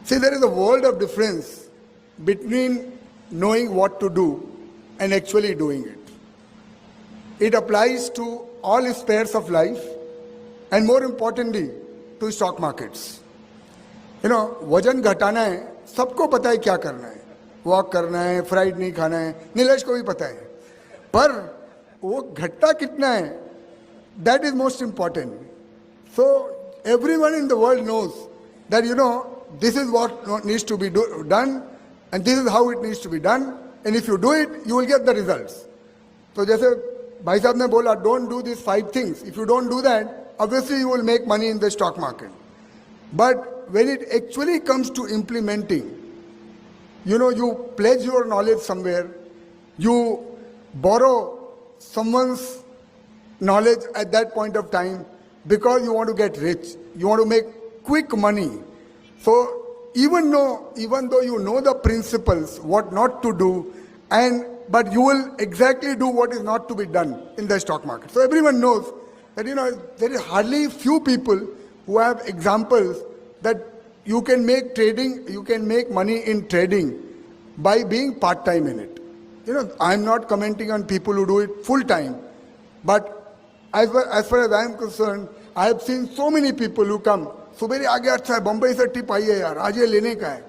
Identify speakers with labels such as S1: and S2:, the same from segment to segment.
S1: See, there is a world of difference between knowing what to do and actually doing it. It applies to all spheres of life and more importantly to stock markets. वजन घटाना है, सबको पता है क्या करना है, walk करना है, फ्राइड नहीं खाना है, नीलेश को भी पता है, पर वो घटता कितना है, that is most important. So everyone in the world knows that this is what needs to be done and this is how it needs to be done, and if you do it you will get the results. So जैसे भाई साहब ने बोला, don't do these 5 things. If you don't do that, obviously you will make money in the stock market. But when it actually comes to implementing, you pledge your knowledge somewhere, you borrow someone's knowledge at that point of time because you want to get rich, you want to make quick money. So even though you know the principles, what not to do, but you will exactly do what is not to be done in the stock market. So everyone knows that there is hardly few people who have examples that you can make money in trading by being part-time in it. I'm not commenting on people who do it full-time, but as far as I am concerned, I have seen so many people who come, सुबह आ गया, अच्छा है, बम्बई से tip I है यार, आज ये लेने का है,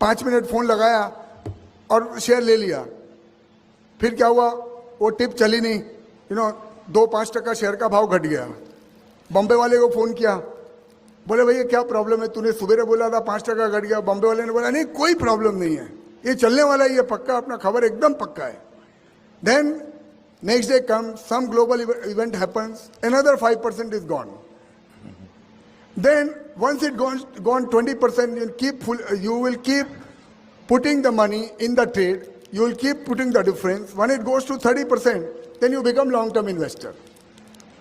S1: 5 मिनट फोन लगाया और शेयर ले लिया, फिर क्या हुआ, वो टिप चली नहीं, 2-5% शेयर का भाव घट गया, बम्बई वाले को फोन किया, बोले भैया क्या प्रॉब्लम है, तूने सुबह बोला था 5% घट गया, बम्बई वाले ने बोला नहीं कोई प्रॉब्लम नहीं है, ये चलने वाला है, ये पक्का, अपना खबर एकदम पक्का है. Then next day comes, some global event happens, another 5% is gone. Then once it gone 20%, you will keep putting the money in the trade, you will keep putting the difference. When it goes to 30%, then you become long-term investor.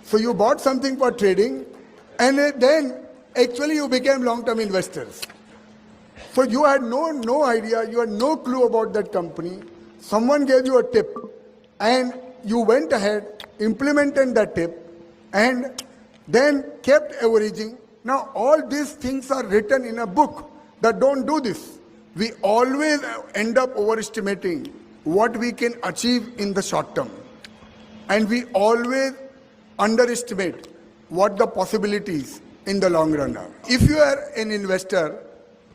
S1: So you bought something for trading and then actually you became long-term investors. So you had no idea, you had no clue about that company. Someone gave you a tip and you went ahead, implemented that tip and then kept averaging. Now all these things are written in a book that don't do this. We always end up overestimating what we can achieve in the short term. And we always underestimate what the possibilities in the long run are. If you are an investor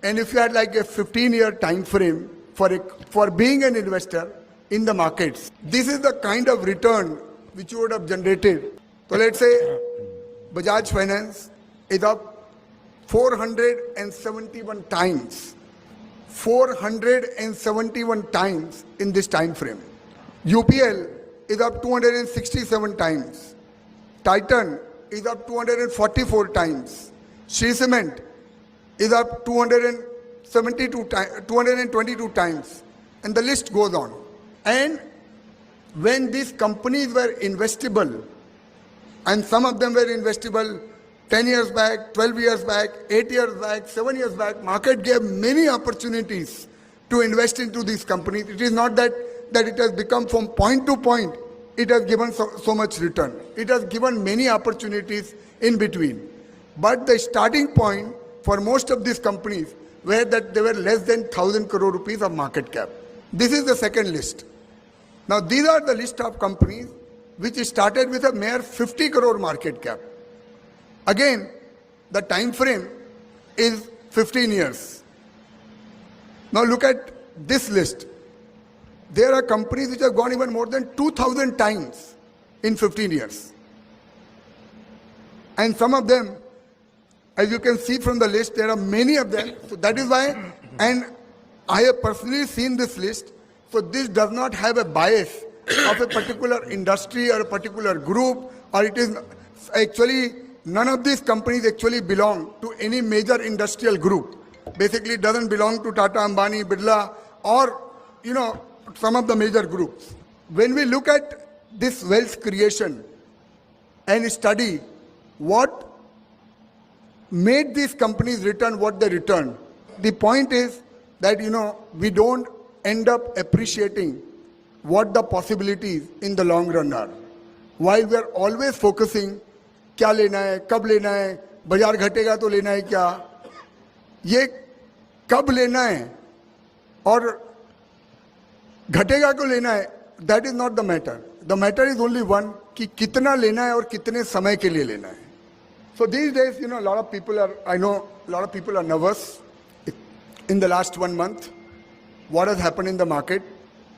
S1: and if you had like a 15-year time frame for being an investor in the markets, this is the kind of return which you would have generated. So let's say Bajaj Finance is up 471 times. 471 times in this time frame. UPL is up 267 times. Titan is up 244 times. Shree Cement is up 222 times. And the list goes on. And when these companies were investable, and some of them were investable 10 years back, 12 years back, 8 years back, 7 years back, market gave many opportunities to invest into these companies. It is not that it has become from point to point, it has given so much return. It has given many opportunities in between. But the starting point for most of these companies were that they were less than 1,000 crore rupees of market cap. This is the second list. Now these are the list of companies which started with a mere 50 crore market cap. Again, the time frame is 15 years. Now look at this list. There are companies which have gone even more than 2,000 times in 15 years. And some of them, as you can see from the list, there are many of them. So that is why, and I have personally seen this list, so this does not have a bias of a particular industry or a particular group, or it is actually, none of these companies actually belong to any major industrial group. Basically, it doesn't belong to Tata, Ambani, Birla, or, some of the major groups. When we look at this wealth creation and study what made these companies return what they return, the point is that, we don't end up appreciating what the possibilities in the long run are. While we are always focusing, क्या लेना है, कब लेना है, बाजार घटेगा तो लेना है क्या, ये कब लेना है और घटेगा क्यों लेना है, that is not the matter. The matter is only one, कि कितना लेना है और कितने समय के लिए लेना है. So these days, a lot of people are, I know a lot of people are nervous in the last 1 month. What has happened in the market,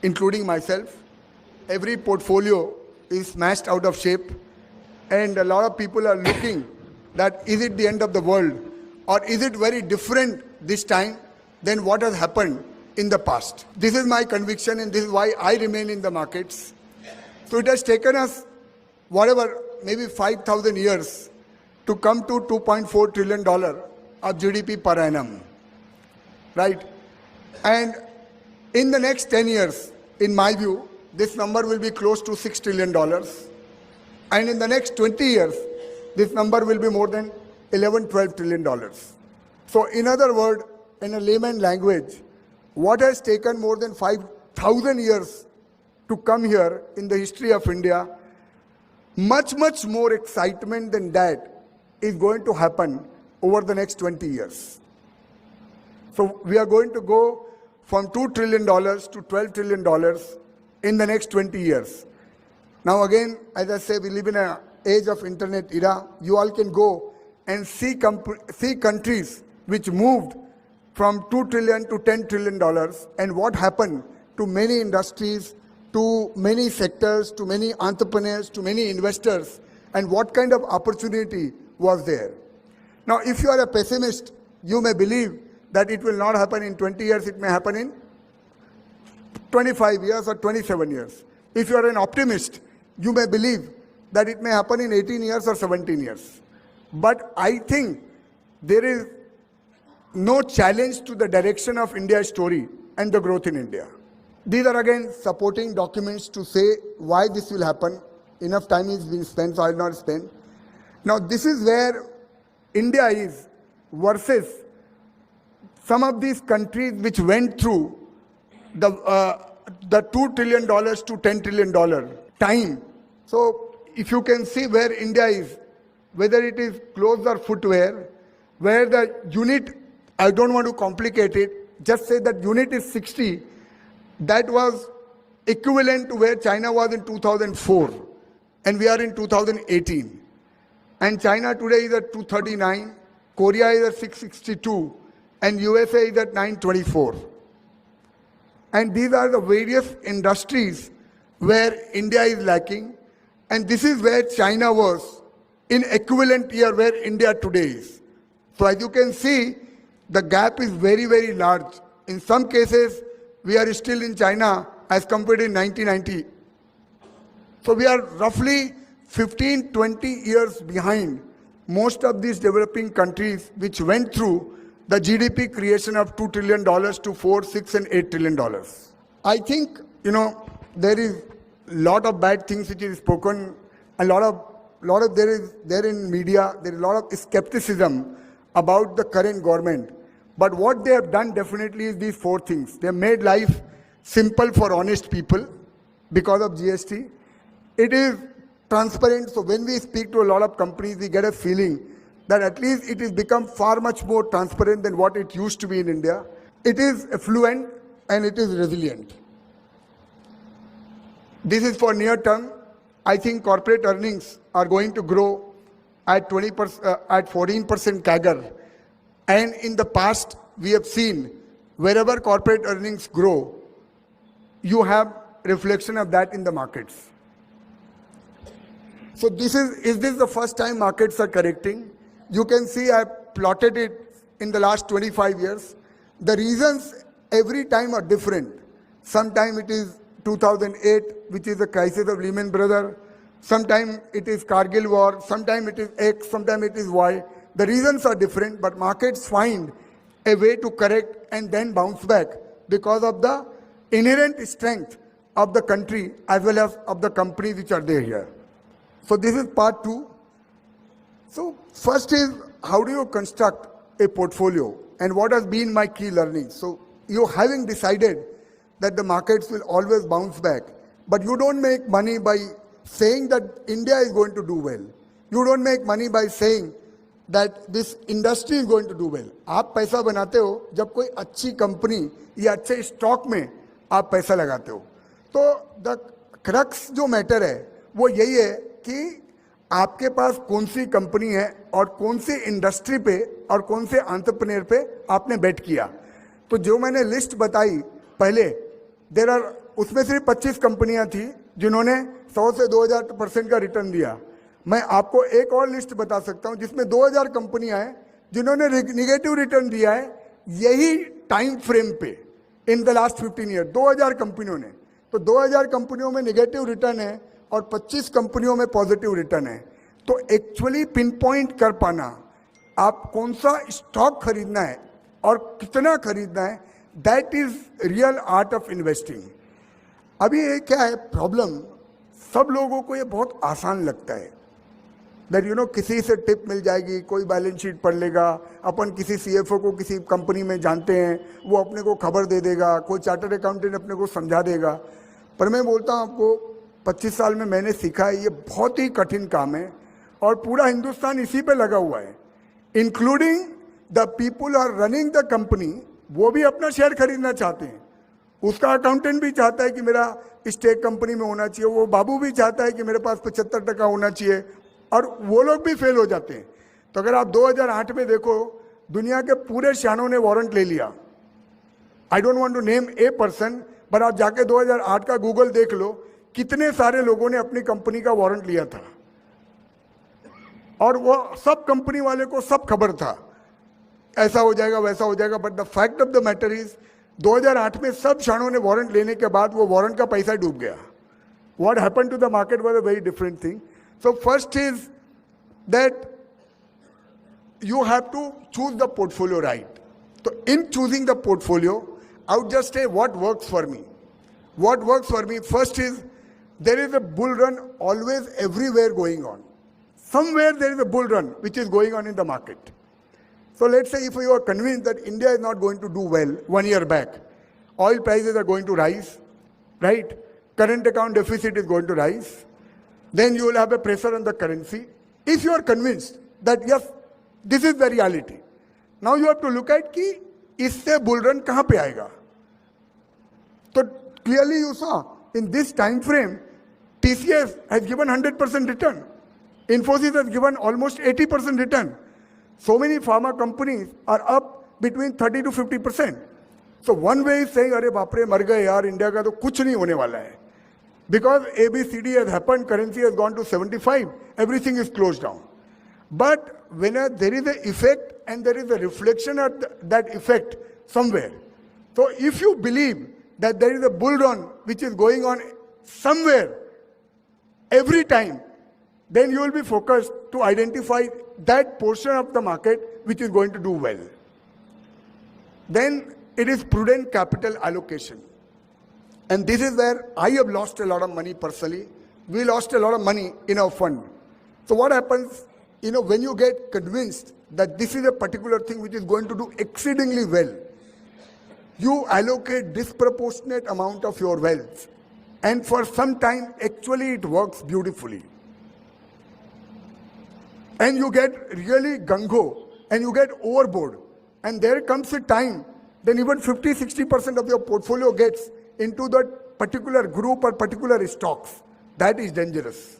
S1: including myself. Every portfolio is smashed out of shape, and a lot of people are looking that is it the end of the world, or is it very different this time than what has happened in the past. This is my conviction, and this is why I remain in the markets. So it has taken us whatever, maybe 5,000 years to come to $2.4 trillion of GDP per annum, right? And in the next 10 years, in my view, this number will be close to $6 trillion. And in the next 20 years, this number will be more than $11-12 trillion. So in other words, in a layman language, what has taken more than 5,000 years to come here in the history of India, much more excitement than that is going to happen over the next 20 years. So we are going to go from $2 trillion to $12 trillion in the next 20 years. Now again, as I say, we live in an age of internet era. You all can go and see countries which moved from $2 trillion to $10 trillion and what happened to many industries, to many sectors, to many entrepreneurs, to many investors, and what kind of opportunity was there. Now, if you are a pessimist, you may believe that it will not happen in 20 years, it may happen in 25 years or 27 years. If you are an optimist, you may believe that it may happen in 18 years or 17 years. But I think there is no challenge to the direction of India's story and the growth in India. These are again supporting documents to say why this will happen. Enough time is being spent, so I will not spend. Now this is where India is versus some of these countries which went through the $2 trillion to $10 trillion time. So if you can see where India is, whether it is clothes or footwear, where the unit, I don't want to complicate it, just say that unit is 60, that was equivalent to where China was in 2004, and we are in 2018. And China today is at 239, Korea is at 662, and USA is at 924. And these are the various industries where India is lacking, and this is where China was in equivalent year where India today is. So as you can see, the gap is very large. In some cases, we are still in China as compared to 1990. So we are roughly 15-20 years behind most of these developing countries which went through the GDP creation of $2 trillion to 4, 6 and $8 trillion. I think, there is a lot of bad things which is spoken, a lot of there in media, there is a lot of skepticism about the current government. But what they have done definitely is these 4 things. They have made life simple for honest people because of GST. It is transparent, so when we speak to a lot of companies, we get a feeling that at least it has become far much more transparent than what it used to be in India. It is affluent and it is resilient. This is for near term. I think corporate earnings are going to grow at 20%, at 14% CAGR. And in the past, we have seen wherever corporate earnings grow, you have reflection of that in the markets. So is this the first time markets are correcting? You can see I plotted it in the last 25 years. The reasons every time are different. Sometime it is 2008, which is the crisis of Lehman Brothers. Sometime it is Kargil war. Sometime it is X. Sometime it is Y. The reasons are different, but markets find a way to correct and then bounce back because of the inherent strength of the country as well as of the companies which are there here. So this is part 2. So first is, how do you construct a portfolio, and what has been my key learning? So you having decided that the markets will always bounce back, but you don't make money by saying that India is going to do well. You don't make money by saying that this industry is going to do well. आप पैसा बनाते हो जब कोई अच्छी company या अच्छे stock में आप पैसा लगाते हो. तो द क्रक्स जो मैटर है वो यही है कि आपके पास कौन सी कंपनी है और कौन सी इंडस्ट्री पे और कौन से एंटरप्रेन्योर पे आपने बेट किया. तो जो मैंने लिस्ट बताई पहले, उसमें सिर्फ 25 कंपनियां थी जिन्होंने 100 से 2000% का रिटर्न दिया. मैं आपको एक और लिस्ट बता सकता हूं जिसमें 2000 कंपनियां हैं जिन्होंने निगेटिव रिटर्न दिया है यही टाइम फ्रेम पे इन द लास्ट 15 ईयर. 2000 कंपनियों ने, तो 2000 कंपनियों में निगेटिव रिटर्न है और 25 कंपनियों में पॉजिटिव रिटर्न है. तो एक्चुअली पिन पॉइंट कर पाना आप कौन सा स्टॉक खरीदना है और कितना खरीदना है, that is real art of investing. अभी ये क्या है प्रॉब्लम, सब लोगों को ये बहुत आसान लगता है दैट किसी से टिप मिल जाएगी, कोई बैलेंस शीट पढ़ लेगा, अपन किसी सीएफओ को किसी कंपनी में जानते हैं, वो अपने को खबर दे देगा, कोई चार्टर्ड अकाउंटेंट अपने को समझा देगा. पर मैं बोलता हूँ आपको 25 साल में मैंने सीखा है ये बहुत ही कठिन काम है और पूरा हिंदुस्तान इसी पे लगा हुआ है, including the people are running the company. वो भी अपना शेयर खरीदना चाहते हैं, उसका अकाउंटेंट भी चाहता है कि मेरा स्टेक कंपनी में होना चाहिए, वो बाबू भी चाहता है कि मेरे पास 75% होना चाहिए, और वो लोग भी फेल हो जाते हैं. तो अगर आप 2008 में देखो, दुनिया के पूरे शानों ने वारंट ले लिया. I don't want to name a person, पर आप जाके 2008 का गूगल देख लो, कितने सारे लोगों ने अपनी कंपनी का वारंट लिया था और वो सब कंपनी वाले को सब खबर था ऐसा हो जाएगा वैसा हो जाएगा. But the fact of the matter is 2008 में सब शानों ने वारंट लेने के बाद वो वारंट का पैसा डूब गया. What happened to the market was a very different thing. So first is that you have to choose the portfolio right. So in choosing the portfolio, I would just say what works for me. What works for me first is there is a bull run always everywhere going on. Somewhere there is a bull run which is going on in the market. So let's say if you are convinced that India is not going to do well 1 year back, oil prices are going to rise, right? Current account deficit is going to rise. Then you will have a pressure on the currency. If you are convinced that yes, this is the reality, now you have to look at कि इससे bull run कहाँ पे आएगा. तो clearly you saw in this time frame, TCS has given 100% return. Infosys has given almost 80% return. So many pharma companies are up between 30 to 50%. So one way is saying, अरे बाप रे मर गए यार, इंडिया का तो कुछ नहीं होने वाला है. Because ABCD has happened, currency has gone to 75, everything is closed down. But when there is an effect and there is a reflection of that effect somewhere. So if you believe that there is a bull run which is going on somewhere every time, then you will be focused to identify that portion of the market which is going to do well. Then it is prudent capital allocation. And this is where I have lost a lot of money personally. We lost a lot of money in our fund. So what happens, when you get convinced that this is a particular thing which is going to do exceedingly well, you allocate disproportionate amount of your wealth. And for some time, actually it works beautifully. And you get really gung-ho and you get overboard. And there comes a time, then even 50-60% of your portfolio gets into that particular group or particular stocks. That is dangerous.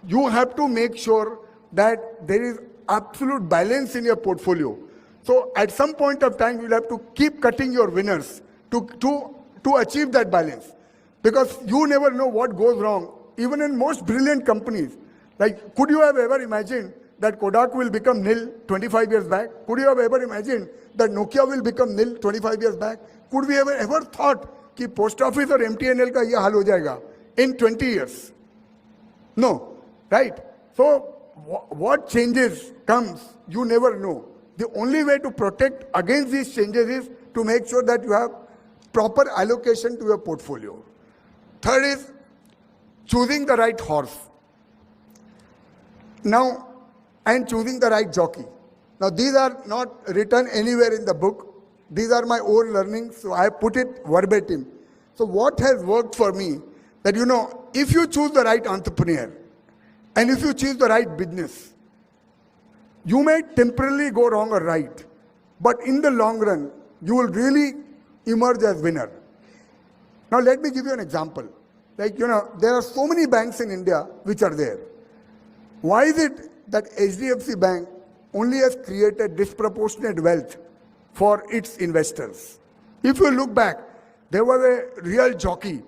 S1: You have to make sure that there is absolute balance in your portfolio. So at some point of time, you'll have to keep cutting your winners to achieve that balance. Because you never know what goes wrong, even in most brilliant companies. Like, could you have ever imagined that Kodak will become nil 25 years back? Could you have ever imagined that Nokia will become nil 25 years back? Could we ever thought कि post office और MTNL का ये हाल हो जाएगा इन 20 years? No, right? So what changes comes, you never know. The only way to protect against these changes is to make sure that you have proper allocation to your portfolio. Third is choosing the right horse. Now, and choosing the right jockey. Now, these are not written anywhere in the book. These are my own learnings, so I put it verbatim. So what has worked for me, that if you choose the right entrepreneur, and if you choose the right business, You may temporarily go wrong or right, but in the long run, you will really emerge as winner. Now let me give you an example. Like, there are so many banks in India which are there. Why is it that HDFC Bank only has created disproportionate wealth for its investors? If you look back, there was a real jockey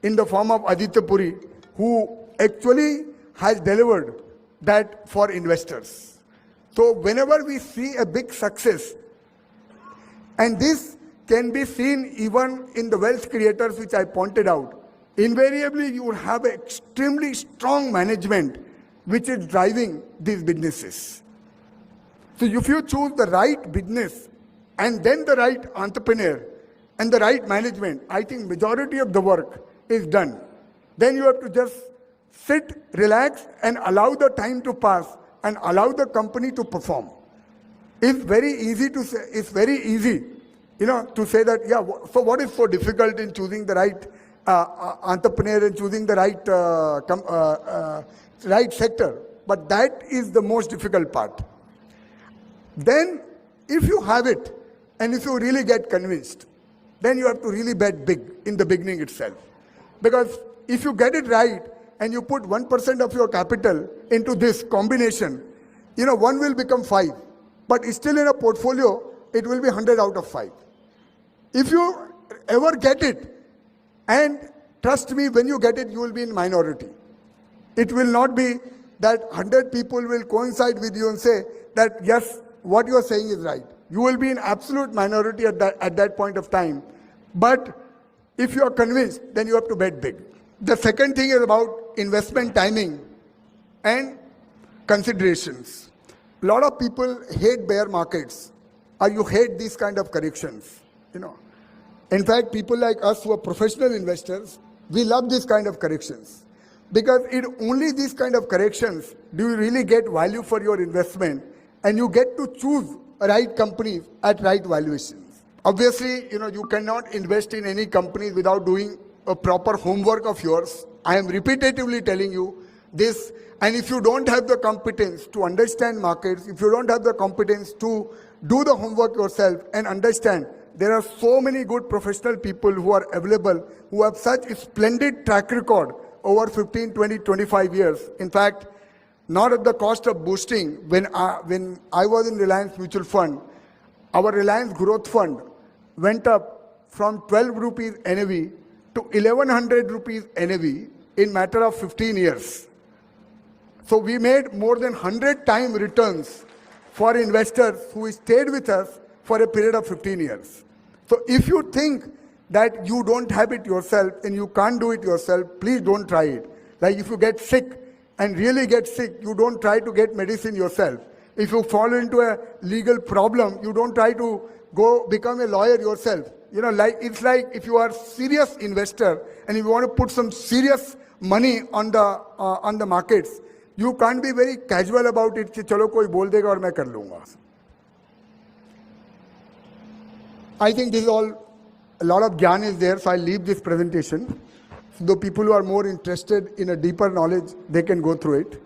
S1: in the form of Aditya Puri who actually has delivered that for investors. So whenever we see a big success, and this can be seen even in the wealth creators which I pointed out, invariably you will have an extremely strong management which is driving these businesses. So if you choose the right business and then the right entrepreneur and the right management, I think majority of the work is done. Then you have to just sit, relax, and allow the time to pass and allow the company to perform. It's very easy to say, to say that, so what is so difficult in choosing the right entrepreneur and choosing the right sector? But that is the most difficult part. Then, if you have it, and if you really get convinced, then you have to really bet big in the beginning itself. Because if you get it right, and you put 1% of your capital into this combination, 1 will become 5. But still in a portfolio, it will be 100 out of 5. If you ever get it, and trust me, when you get it, you will be in minority. It will not be that 100 people will coincide with you and say that, yes, what you are saying is right. You will be in absolute minority at that point of time. But if you are convinced, then you have to bet big. The second thing is about investment timing and considerations. A lot of people hate bear markets, or you hate these kind of corrections. In fact, people like us who are professional investors, we love this kind of corrections. Because only these kind of corrections do you really get value for your investment, and you get to choose right companies at right valuations. Obviously, you cannot invest in any companies without doing a proper homework of yours. I am repetitively telling you this. And if you don't have the competence to understand markets, if you don't have the competence to do the homework yourself and understand, there are so many good professional people who are available, who have such a splendid track record over 15, 20, 25 years. In fact, not at the cost of boasting, when I was in Reliance Mutual Fund, our Reliance Growth Fund went up from 12 rupees NAV to 1100 rupees NAV in matter of 15 years. So we made more than 100 times returns for investors who stayed with us for a period of 15 years. So if you think that you don't have it yourself and you can't do it yourself, please don't try it. Like if you get sick and really get sick, you don't try to get medicine yourself. If you fall into a legal problem, you don't try to go become a lawyer yourself. It's like if you are a serious investor and if you want to put some serious money on the markets, you can't be very casual about it. Chalo koi bol dega aur main kar lunga. I think this is all, a lot of gyan is there, so I'll leave this presentation. So the people who are more interested in a deeper knowledge, they can go through it.